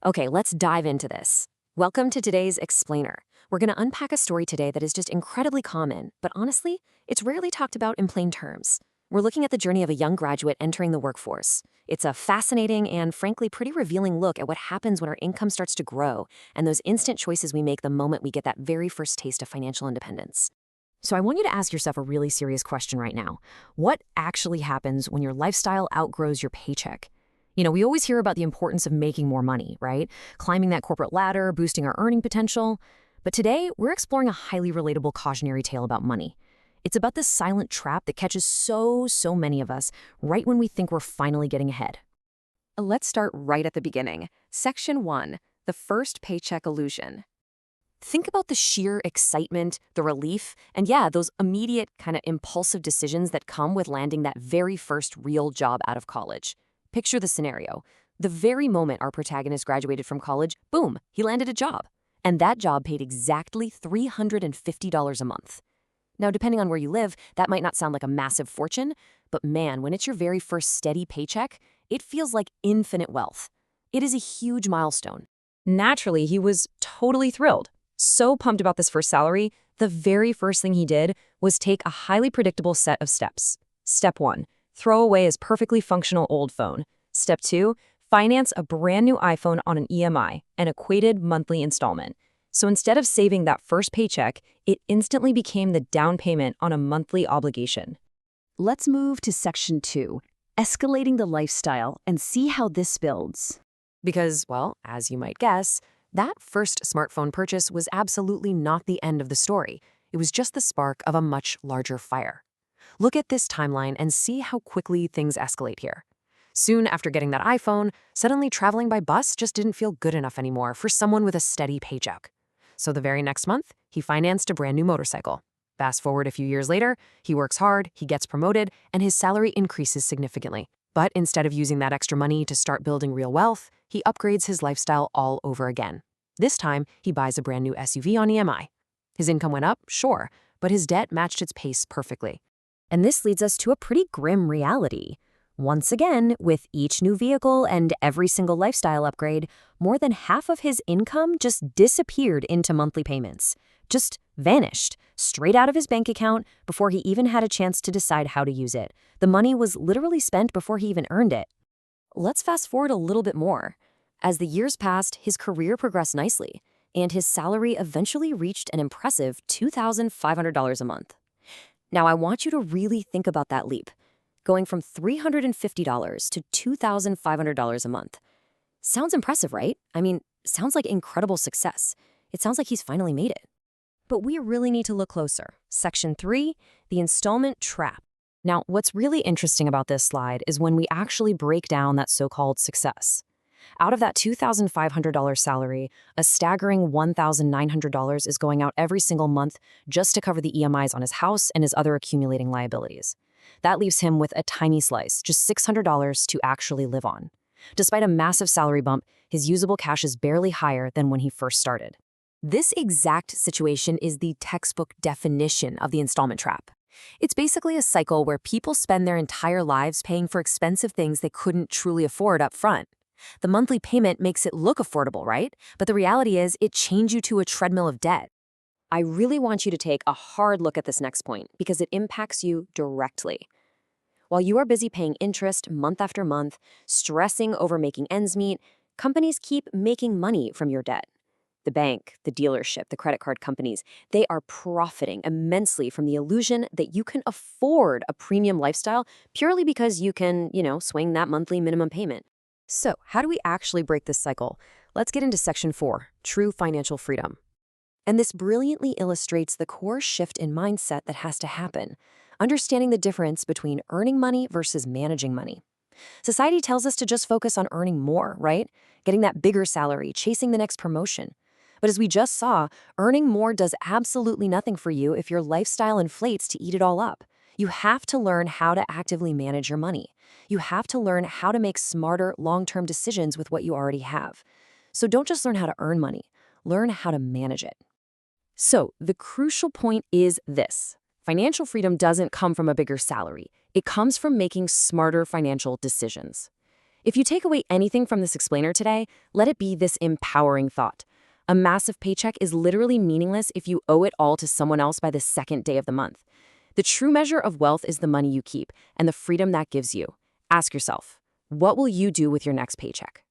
Okay, let's dive into this. Welcome to today's Explainer. We're going to unpack a story today that is just incredibly common, but honestly, it's rarely talked about in plain terms. We're looking at the journey of a young graduate entering the workforce. It's a fascinating and frankly pretty revealing look at what happens when our income starts to grow and those instant choices we make the moment we get that very first taste of financial independence. So I want you to ask yourself a really serious question right now. What actually happens when your lifestyle outgrows your paycheck? We always hear about the importance of making more money, right? Climbing that corporate ladder, boosting our earning potential. But today, we're exploring a highly relatable cautionary tale about money. It's about this silent trap that catches so many of us right when we think we're finally getting ahead. Let's start right at the beginning. Section 1, the first paycheck illusion. Think about the sheer excitement, the relief, and yeah, those immediate kind of impulsive decisions that come with landing that very first real job out of college. Picture the scenario. The very moment our protagonist graduated from college, boom, he landed a job. And that job paid exactly $350 a month. Now, depending on where you live, that might not sound like a massive fortune, but man, when it's your very first steady paycheck, it feels like infinite wealth. It is a huge milestone. Naturally, he was totally thrilled. So pumped about this first salary, the very first thing he did was take a highly predictable set of steps. Step 1. Throw away his perfectly functional old phone. Step 2, finance a brand new iPhone on an EMI, an equated monthly installment. So instead of saving that first paycheck, it instantly became the down payment on a monthly obligation. Let's move to section 2, escalating the lifestyle, and see how this builds. Because, well, as you might guess, that first smartphone purchase was absolutely not the end of the story. It was just the spark of a much larger fire. Look at this timeline and see how quickly things escalate here. Soon after getting that iPhone, suddenly traveling by bus just didn't feel good enough anymore for someone with a steady paycheck. So the very next month, he financed a brand new motorcycle. Fast forward a few years later, he works hard, he gets promoted, and his salary increases significantly. But instead of using that extra money to start building real wealth, he upgrades his lifestyle all over again. This time, he buys a brand new SUV on EMI. His income went up, sure, but his debt matched its pace perfectly. And this leads us to a pretty grim reality. Once again, with each new vehicle and every single lifestyle upgrade, more than half of his income just disappeared into monthly payments. Just vanished, straight out of his bank account before he even had a chance to decide how to use it. The money was literally spent before he even earned it. Let's fast forward a little bit more. As the years passed, his career progressed nicely, and his salary eventually reached an impressive $2,500 a month. Now, I want you to really think about that leap, going from $350 to $2,500 a month. Sounds impressive, right? I mean, sounds like incredible success. It sounds like he's finally made it. But we really need to look closer. Section 3, the installment trap. Now, what's really interesting about this slide is when we actually break down that so-called success. Out of that $2,500 salary, a staggering $1,900 is going out every single month just to cover the EMIs on his house and his other accumulating liabilities. That leaves him with a tiny slice, just $600 to actually live on. Despite a massive salary bump, his usable cash is barely higher than when he first started. This exact situation is the textbook definition of the installment trap. It's basically a cycle where people spend their entire lives paying for expensive things they couldn't truly afford up front. The monthly payment makes it look affordable, right? But the reality is it chains you to a treadmill of debt. I really want you to take a hard look at this next point because it impacts you directly. While you are busy paying interest month after month, stressing over making ends meet, companies keep making money from your debt. The bank, the dealership, the credit card companies, they are profiting immensely from the illusion that you can afford a premium lifestyle purely because you can, swing that monthly minimum payment. So, how do we actually break this cycle? Let's get into Section 4, True Financial Freedom. And this brilliantly illustrates the core shift in mindset that has to happen, understanding the difference between earning money versus managing money. Society tells us to just focus on earning more, right? Getting that bigger salary, chasing the next promotion. But as we just saw, earning more does absolutely nothing for you if your lifestyle inflates to eat it all up. You have to learn how to actively manage your money. You have to learn how to make smarter, long-term decisions with what you already have. So don't just learn how to earn money, learn how to manage it. So the crucial point is this. Financial freedom doesn't come from a bigger salary. It comes from making smarter financial decisions. If you take away anything from this explainer today, let it be this empowering thought. A massive paycheck is literally meaningless if you owe it all to someone else by the second day of the month. The true measure of wealth is the money you keep and the freedom that gives you. Ask yourself, what will you do with your next paycheck?